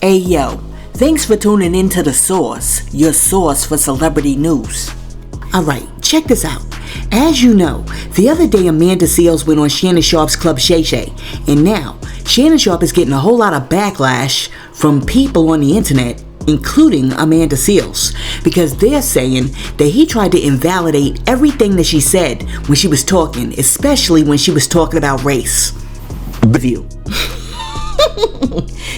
Ayo, thanks for tuning in to The Source, your source for celebrity news. Alright, check this out. As you know, the other day Amanda Seales went on Shannon Sharpe's Club Shay Shay, and now Shannon Sharpe is getting a whole lot of backlash from people on the internet, including Amanda Seales, because they're saying that he tried to invalidate everything that she said when she was talking, especially when she was talking about race. Review.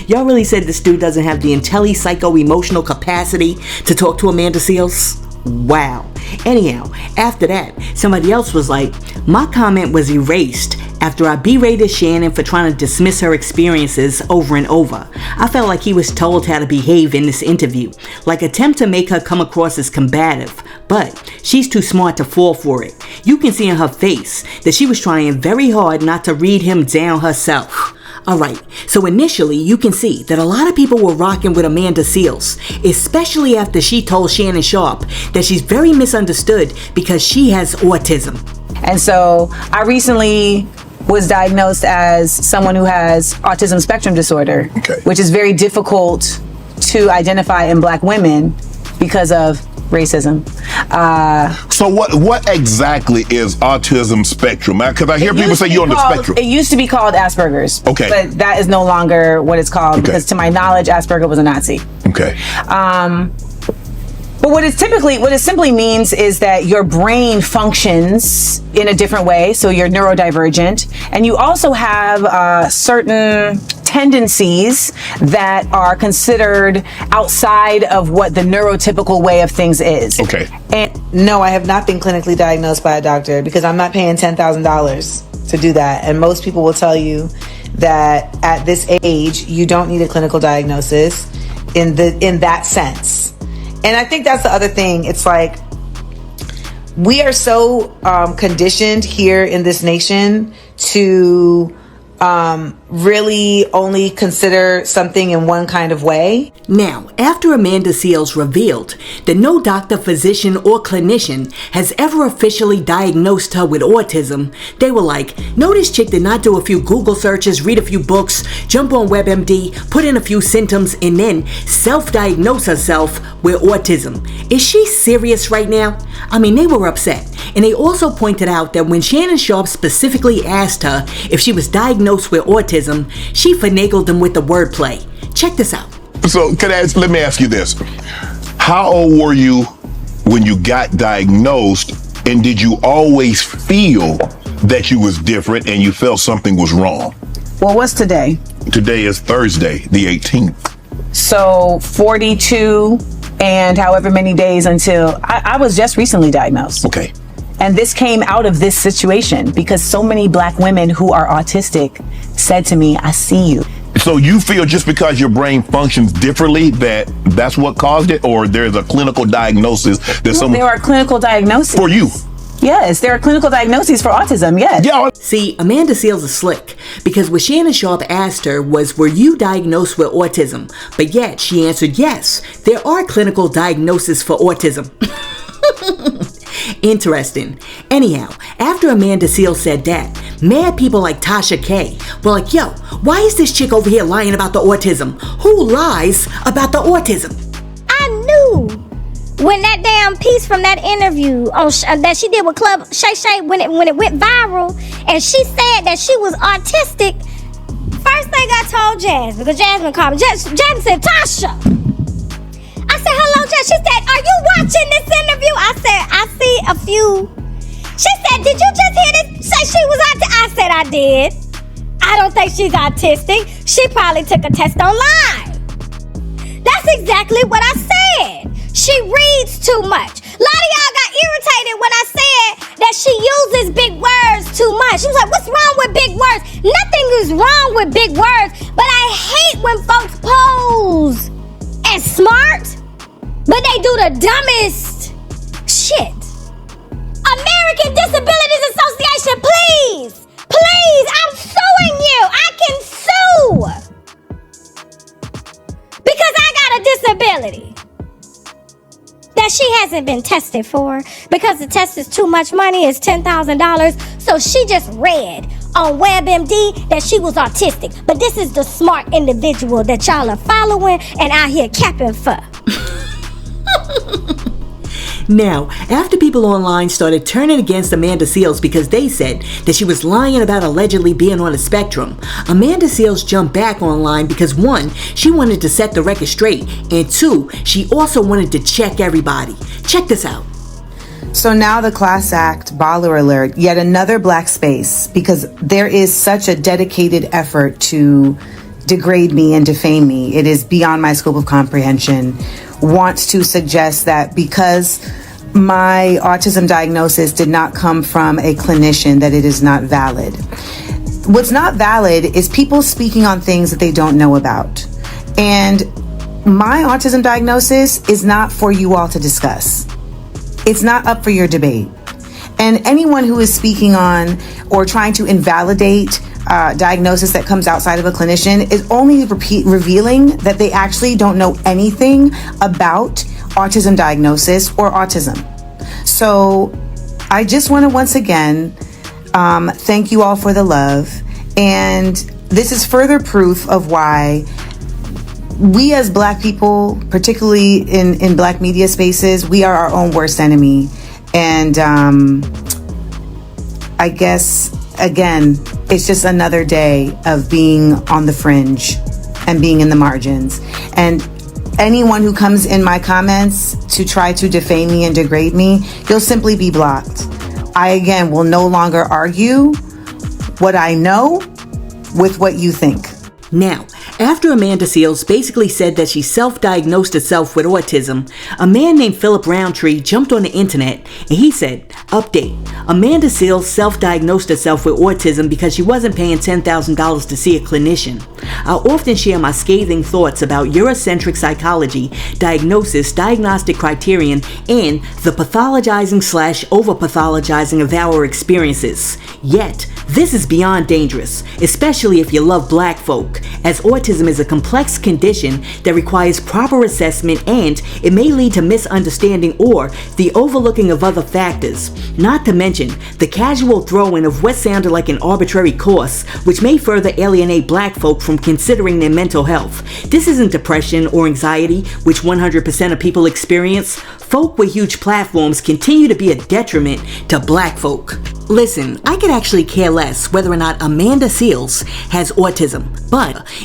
Y'all really said this dude doesn't have the psycho-emotional capacity to talk to Amanda Seales? Wow. Anyhow, after that, somebody else was like, my comment was erased after I berated Shannon for trying to dismiss her experiences over and over. I felt like he was told how to behave in this interview, like attempt to make her come across as combative, but she's too smart to fall for it. You can see in her face that she was trying very hard not to read him down herself. Alright, so initially you can see that a lot of people were rocking with Amanda Seales, especially after she told Shannon Sharpe that she's very misunderstood because she has autism. And so I recently was diagnosed as someone who has autism spectrum disorder, which is very difficult to identify in Black women because of racism. So what exactly is autism spectrum? Because I hear people say you're on the spectrum. It used to be called Asperger's. Okay. But that is no longer what it's called because to my knowledge, Asperger was a Nazi. Okay. But what it simply means is that your brain functions in a different way. So you're neurodivergent, and you also have certain tendencies that are considered outside of what the neurotypical way of things is. Okay. And no, I have not been clinically diagnosed by a doctor because I'm not paying $10,000 to do that. And most people will tell you that at this age, you don't need a clinical diagnosis in that sense. And I think that's the other thing. It's like, we are so conditioned here in this nation to really only consider something in one kind of way. Now, after Amanda Seales revealed that no doctor, physician, or clinician has ever officially diagnosed her with autism, they were like, no, this chick did not do a few Google searches, read a few books, jump on WebMD, put in a few symptoms, and then self-diagnose herself with autism. Is she serious right now? I mean, they were upset. And they also pointed out that when Shannon Sharpe specifically asked her if she was diagnosed with autism, she finagled them with the wordplay. Check this out. So let me ask you this. How old were you when you got diagnosed, and did you always feel that you was different and you felt something was wrong? Well, what's today? Today is Thursday, the 18th. So 42 and however many days until I was just recently diagnosed. Okay. And this came out of this situation because so many Black women who are autistic said to me, I see you. So you feel just because your brain functions differently that's what caused it, or there's a clinical diagnosis that there are clinical diagnoses for you? Yes, there are clinical diagnoses for autism, yes. Yeah. See, Amanda Seales is slick because what Shannon Sharpe asked her was, were you diagnosed with autism? But yet she answered, yes, there are clinical diagnoses for autism. Interesting. Anyhow, after Amanda Seales said that, mad people like Tasha K were like, yo, why is this chick over here lying about the autism? Who lies about the autism? I knew when that damn piece from that interview that she did with Club Shay Shay, when it went viral, and she said that she was autistic, first thing I told Jasmine, because Jasmine called me, Jasmine said, Tasha. I said, hello, Jasmine. She said, are you watching this interview? I said, I see a few. She said, did you just hear this? Say she was autistic? I said, I did. I don't think she's autistic. She probably took a test online. That's exactly what I said. She reads too much. A lot of y'all got irritated when I said that she uses big words too much. She was like, what's wrong with big words? Nothing is wrong with big words, but I hate when folks pose as smart, but they do the dumbest shit. American Disabilities Association, please, I'm suing you. I can sue because I got a disability that she hasn't been tested for because the test is too much money. It's $10,000. So she just read on WebMD that she was autistic. But this is the smart individual that y'all are following and out here capping for. Now, after people online started turning against Amanda Seales because they said that she was lying about allegedly being on the spectrum, Amanda Seales jumped back online because 1, she wanted to set the record straight, and 2, she also wanted to check everybody. Check this out. So now the Class Act, baller alert, yet another black space, because there is such a dedicated effort to degrade me and defame me. It is beyond my scope of comprehension. Wants to suggest that because my autism diagnosis did not come from a clinician, that it is not valid. What's not valid is people speaking on things that they don't know about. And my autism diagnosis is not for you all to discuss. It's not up for your debate. And anyone who is speaking on or trying to invalidate diagnosis that comes outside of a clinician is only revealing that they actually don't know anything about autism diagnosis or autism. So I just want to once again thank you all for the love. And this is further proof of why we as black people, particularly in black media spaces, we are our own worst enemy. And I guess, again, it's just another day of being on the fringe and being in the margins. And anyone who comes in my comments to try to defame me and degrade me, you'll simply be blocked. I, again, will no longer argue what I know with what you think. Now, after Amanda Seales basically said that she self-diagnosed herself with autism, a man named Philip Roundtree jumped on the internet and he said, update, Amanda Seales self-diagnosed herself with autism because she wasn't paying $10,000 to see a clinician. I often share my scathing thoughts about Eurocentric psychology, diagnosis, diagnostic criterion, and the pathologizing/over-pathologizing of our experiences. Yet, this is beyond dangerous, especially if you love black folk, as autism is a complex condition that requires proper assessment and it may lead to misunderstanding or the overlooking of other factors, not to mention the casual throw-in of what sounded like an arbitrary course, which may further alienate black folk from considering their mental health. This isn't depression or anxiety, which 100% of people experience. Folk with huge platforms continue to be a detriment to black folk. Listen, I could actually care less whether or not Amanda Seales has autism,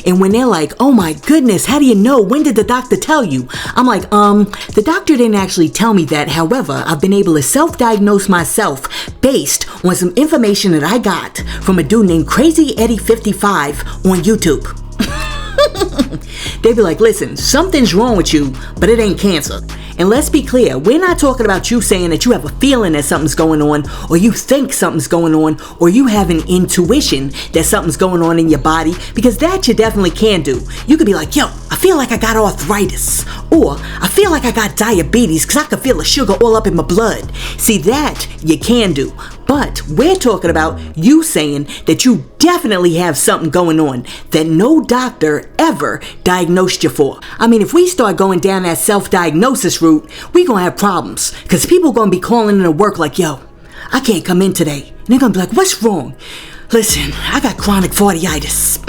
and when they're like, oh my goodness, how do you know? When did the doctor tell you? I'm like, the doctor didn't actually tell me that. However, I've been able to self-diagnose myself based on some information that I got from a dude named Crazy Eddie 55 on YouTube. They'd be like, listen, something's wrong with you, but it ain't cancer. And let's be clear, we're not talking about you saying that you have a feeling that something's going on, or you think something's going on, or you have an intuition that something's going on in your body, because that you definitely can do. You could be like, yo, I feel like I got arthritis, or I feel like I got diabetes because I can feel the sugar all up in my blood. See, that you can do. But we're talking about you saying that you definitely have something going on that no doctor ever diagnosed you for. I mean, if we start going down that self-diagnosis route, we gonna have problems, because people gonna be calling into work like, yo, I can't come in today. And they're gonna be like, what's wrong? Listen, I got chronic carditis.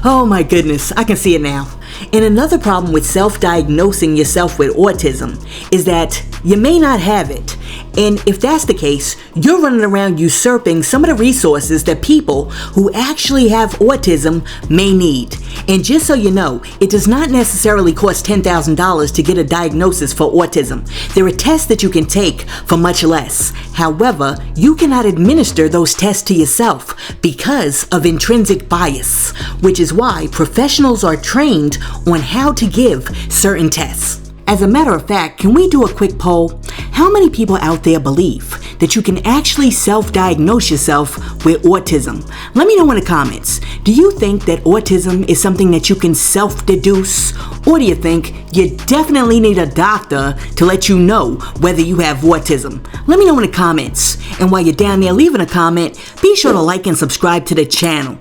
Oh my goodness, I can see it now. And another problem with self-diagnosing yourself with autism is that you may not have it. And if that's the case, you're running around usurping some of the resources that people who actually have autism may need. And just so you know, it does not necessarily cost $10,000 to get a diagnosis for autism. There are tests that you can take for much less. However, you cannot administer those tests to yourself because of intrinsic bias, which is why professionals are trained on how to give certain tests. As a matter of fact, can we do a quick poll? How many people out there believe that you can actually self-diagnose yourself with autism? Let me know in the comments. Do you think that autism is something that you can self-deduce? Or do you think you definitely need a doctor to let you know whether you have autism? Let me know in the comments. And while you're down there leaving a comment, be sure to like and subscribe to the channel.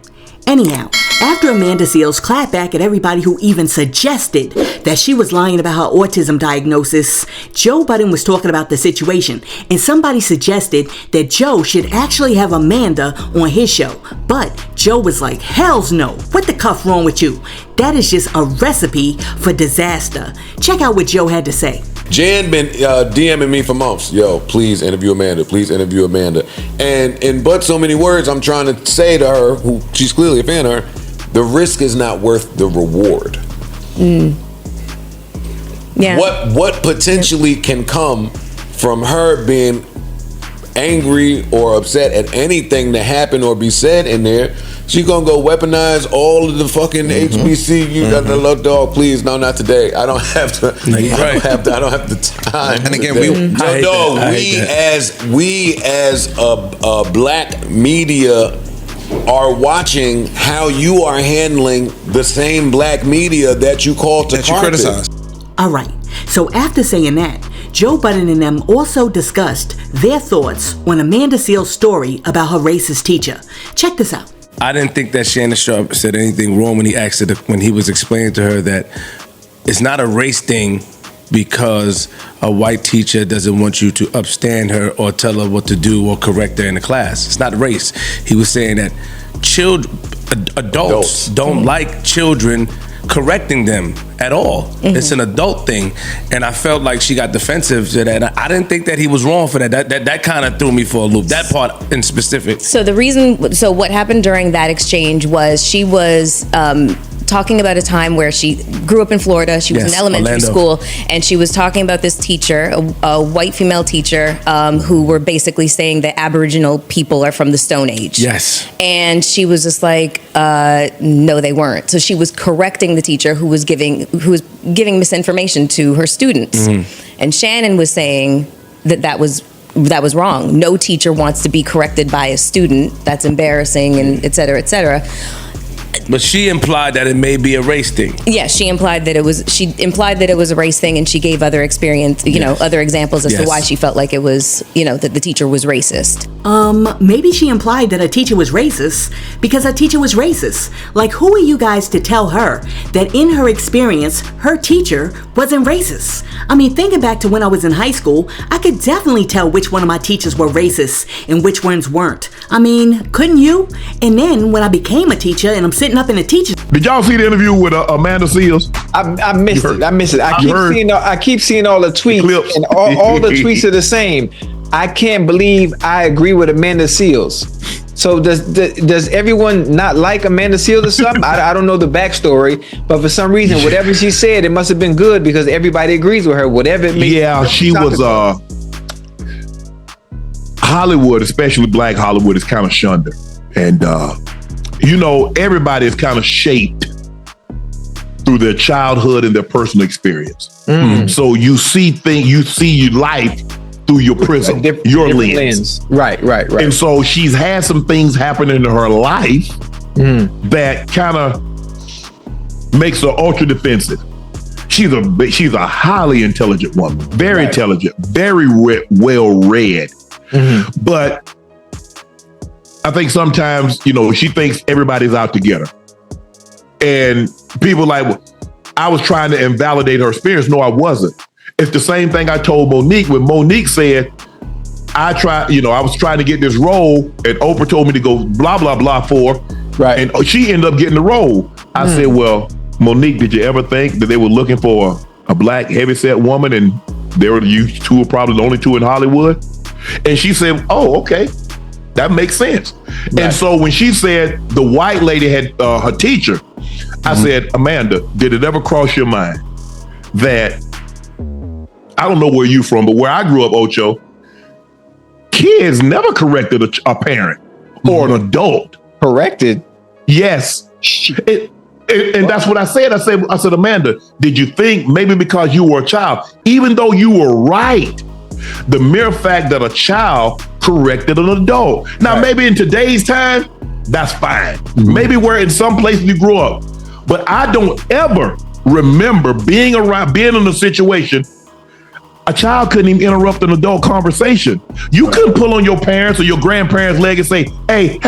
Anyhow, After Amanda Seales clapped back at everybody who even suggested that she was lying about her autism diagnosis, Joe Budden was talking about the situation, and somebody suggested that Joe should actually have Amanda on his show. But Joe was like, hells no, what the cuff wrong with you? That is just a recipe for disaster. Check out what Joe had to say. Jan been DMing me for months. Yo, please interview Amanda. Please interview Amanda. And in but so many words, I'm trying to say to her, who she's clearly a fan of her, the risk is not worth the reward. Yeah. What potentially can come from her being angry or upset at anything that happened or be said in there? She gonna go weaponize all of the fucking HBCU. Dog, please, no, not today. I don't have to. I don't have the time. And again, we as a black media are watching how you are handling the same black media that you call to criticize. All right. So after saying that, Joe Budden and them also discussed their thoughts on Amanda Seales' story about her racist teacher. Check this out. I didn't think that Shannon Sharpe said anything wrong when he was explaining to her that it's not a race thing because a white teacher doesn't want you to upstand her or tell her what to do or correct her in the class. It's not race. He was saying that adults don't like children correcting them at all. It's an adult thing, and I felt like she got defensive to that. I didn't think that he was wrong for that. That kind of threw me for a loop. That part in specific. So what happened during that exchange was she was talking about a time where she grew up in Florida. She was in elementary school, and she was talking about this teacher, a white female teacher, who were basically saying that Aboriginal people are from the Stone Age. Yes. And she was just like, no, they weren't. So she was correcting the teacher who was giving misinformation to her students. And Shannon was saying that was wrong. No teacher wants to be corrected by a student. That's embarrassing, and et cetera, et cetera. But she implied that it may be a race thing. Yeah, she implied that it was a race thing, and she gave other other examples as to why she felt like it was, that the teacher was racist. Maybe she implied that a teacher was racist because a teacher was racist. Like, who are you guys to tell her that in her experience, her teacher wasn't racist? I mean, thinking back to when I was in high school, I could definitely tell which one of my teachers were racist and which ones weren't. I mean, couldn't you? And then when I became a teacher and I'm sitting up in a teacher. Did y'all see the interview with Amanda Seales? I missed it. I keep seeing all the tweets, and all the tweets are the same. I can't believe I agree with Amanda Seales. So does everyone not like Amanda Seales or something? I don't know the backstory, but for some reason, whatever she said, it must have been good because everybody agrees with her. Whatever it makes. Yeah, she was. Hollywood, especially Black Hollywood, is kind of shunned her, and everybody is kind of shaped through their childhood and their personal experience. So you see life through your prism, your lens. Right. And so she's had some things happen in her life that kind of makes her ultra defensive. She's a highly intelligent woman, very intelligent, very well read. But I think sometimes, she thinks everybody's out to get her. And people like, I was trying to invalidate her experience. No, I wasn't. It's the same thing I told Monique when Monique said, I was trying to get this role and Oprah told me to go blah, blah, blah for her. Right. And she ended up getting the role. I said, well, Monique, did you ever think that they were looking for a black heavyset woman and you two were probably the only two in Hollywood? And she said, oh, okay. That makes sense. Right. And so when she said the white lady had her teacher, I said, Amanda, did it ever cross your mind that, I don't know where you from, but where I grew up, Ocho, kids never corrected a parent or an adult. Corrected? Yes. And that's what I said. I said, Amanda, did you think maybe because you were a child, even though you were right, the mere fact that a child corrected an adult. Now, maybe in today's time, that's fine. Maybe where in some places you grew up. But I don't ever remember being in a situation, a child couldn't even interrupt an adult conversation. You couldn't pull on your parents or your grandparents' leg and say, hey.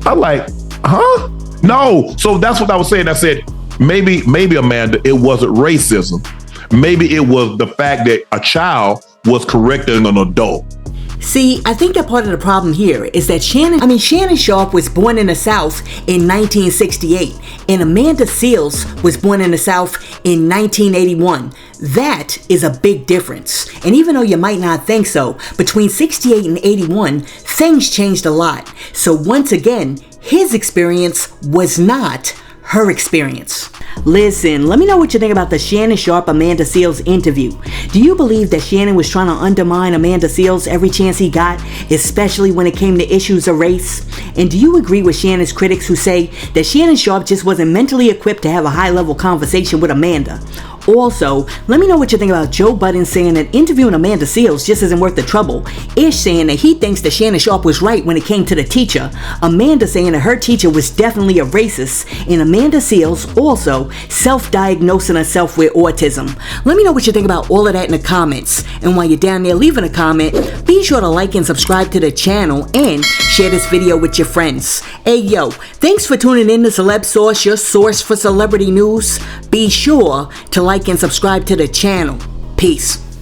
I'm like, Huh? No. So that's what I was saying. I said, maybe Amanda, it wasn't racism. Maybe it was the fact that a child was correcting an adult. See, I think that part of the problem here is that Shannon Sharpe was born in the South in 1968, and Amanda Seales was born in the South in 1981. That is a big difference. And even though you might not think so, between 68 and 81, things changed a lot. So once again, his experience was not her experience. Listen, let me know what you think about the Shannon Sharpe Amanda Seales interview. Do you believe that Shannon was trying to undermine Amanda Seales every chance he got, especially when it came to issues of race? And do you agree with Shannon's critics who say that Shannon Sharpe just wasn't mentally equipped to have a high-level conversation with Amanda? Also, let me know what you think about Joe Budden saying that interviewing Amanda Seales just isn't worth the trouble. Ish saying that he thinks that Shannon Sharpe was right when it came to the teacher. Amanda saying that her teacher was definitely a racist. And Amanda Seales also self-diagnosing herself with autism. Let me know what you think about all of that in the comments. And while you're down there leaving a comment, be sure to like and subscribe to the channel and share this video with your friends. Hey yo, thanks for tuning in to Celeb Source, your source for celebrity news. Be sure to like and subscribe to the channel. Peace.